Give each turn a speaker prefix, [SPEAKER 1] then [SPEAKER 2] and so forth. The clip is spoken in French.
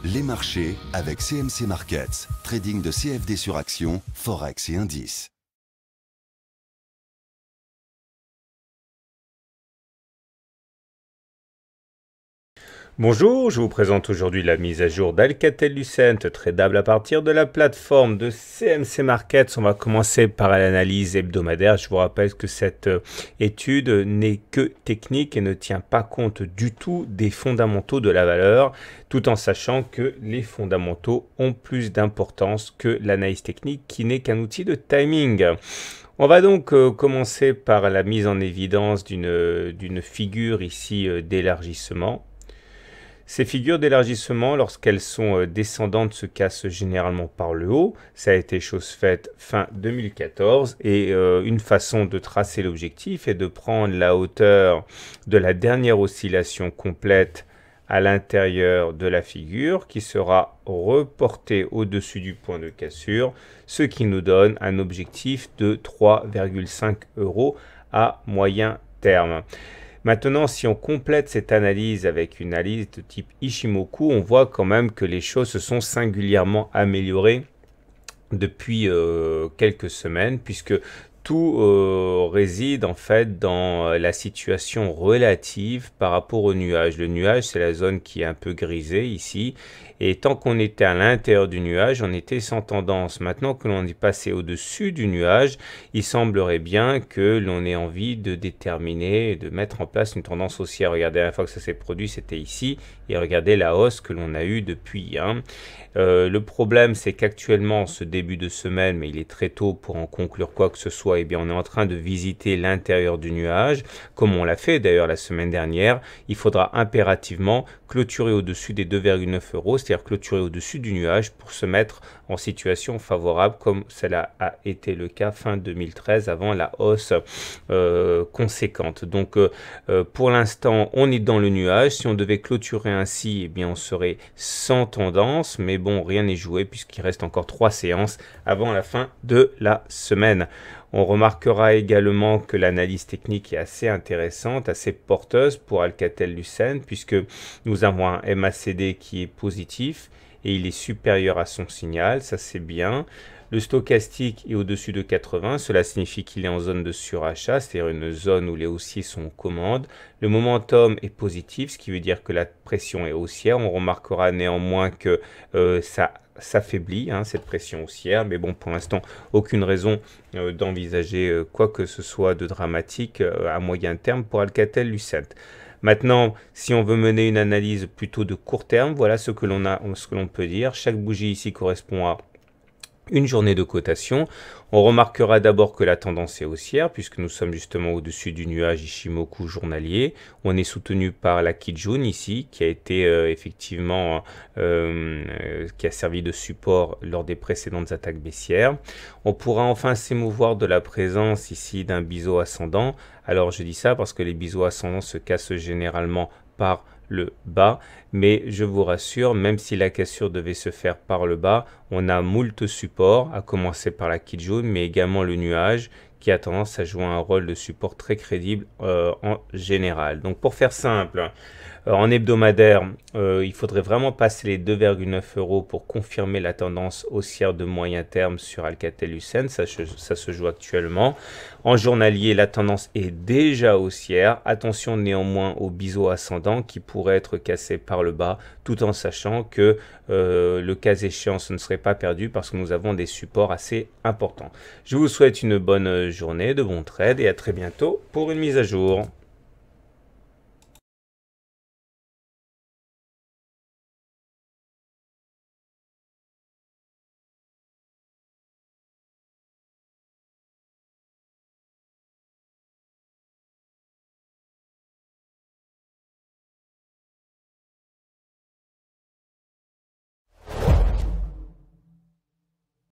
[SPEAKER 1] Les marchés avec CMC Markets, trading de CFD sur action, Forex et indices.
[SPEAKER 2] Bonjour, je vous présente aujourd'hui la mise à jour d'Alcatel-Lucent, tradable à partir de la plateforme de CMC Markets. On va commencer par l'analyse hebdomadaire. Je vous rappelle que cette étude n'est que technique et ne tient pas compte du tout des fondamentaux de la valeur, tout en sachant que les fondamentaux ont plus d'importance que l'analyse technique qui n'est qu'un outil de timing. On va donc commencer par la mise en évidence d'une figure ici d'élargissement. Ces figures d'élargissement, lorsqu'elles sont descendantes, se cassent généralement par le haut. Ça a été chose faite fin 2014 et une façon de tracer l'objectif est de prendre la hauteur de la dernière oscillation complète à l'intérieur de la figure qui sera reportée au-dessus du point de cassure, ce qui nous donne un objectif de 3,5 € à moyen terme. Maintenant, si on complète cette analyse avec une analyse de type Ishimoku, on voit quand même que les choses se sont singulièrement améliorées depuis quelques semaines, puisque tout réside en fait dans la situation relative par rapport au nuage. Le nuage, c'est la zone qui est un peu grisée ici. Et tant qu'on était à l'intérieur du nuage, on était sans tendance. Maintenant que l'on est passé au-dessus du nuage, il semblerait bien que l'on ait envie de déterminer, de mettre en place une tendance haussière. Regardez, la dernière fois que ça s'est produit, c'était ici. Et regardez la hausse que l'on a eue depuis. Le problème, c'est qu'actuellement, ce début de semaine, mais il est très tôt pour en conclure quoi que ce soit, eh bien, on est en train de visiter l'intérieur du nuage, comme on l'a fait d'ailleurs la semaine dernière. Il faudra impérativement clôturer au-dessus des 2,9 €, c'est-à-dire clôturer au-dessus du nuage pour se mettre en situation favorable, comme cela a été le cas fin 2013 avant la hausse conséquente. Donc, pour l'instant, on est dans le nuage. Si on devait clôturer ainsi, eh bien, on serait sans tendance, mais bon, rien n'est joué puisqu'il reste encore 3 séances avant la fin de la semaine. On remarquera également que l'analyse technique est assez intéressante, assez porteuse pour Alcatel-Lucent, puisque nous avons un MACD qui est positif et il est supérieur à son signal, ça c'est bien. Le stochastique est au-dessus de 80, cela signifie qu'il est en zone de surachat, c'est-à-dire une zone où les haussiers sont aux commandes. Le momentum est positif, ce qui veut dire que la pression est haussière. On remarquera néanmoins que ça s'affaiblit, cette pression haussière, mais bon, pour l'instant, aucune raison d'envisager quoi que ce soit de dramatique à moyen terme pour Alcatel-Lucent. Maintenant, si on veut mener une analyse plutôt de court terme, voilà ce que l'on peut dire. Chaque bougie ici correspond à une journée de cotation. On remarquera d'abord que la tendance est haussière puisque nous sommes justement au-dessus du nuage Ishimoku journalier. On est soutenu par la Kijun ici qui a été effectivement qui a servi de support lors des précédentes attaques baissières. On pourra enfin s'émouvoir de la présence ici d'un biseau ascendant. Alors je dis ça parce que les biseaux ascendants se cassent généralement par le bas, mais je vous rassure, même si la cassure devait se faire par le bas, on a moult supports, à commencer par la Kijun, mais également le nuage, qui a tendance à jouer un rôle de support très crédible en général. Donc pour faire simple, en hebdomadaire, il faudrait vraiment passer les 2,9 € pour confirmer la tendance haussière de moyen terme sur Alcatel-Lucent, ça se joue actuellement. En journalier, la tendance est déjà haussière. Attention néanmoins au biseau ascendant qui pourrait être cassé par le bas, tout en sachant que le cas échéant, ce ne serait pas perdu parce que nous avons des supports assez importants. Je vous souhaite une bonne journée, de bons trades et à très bientôt pour une mise à jour.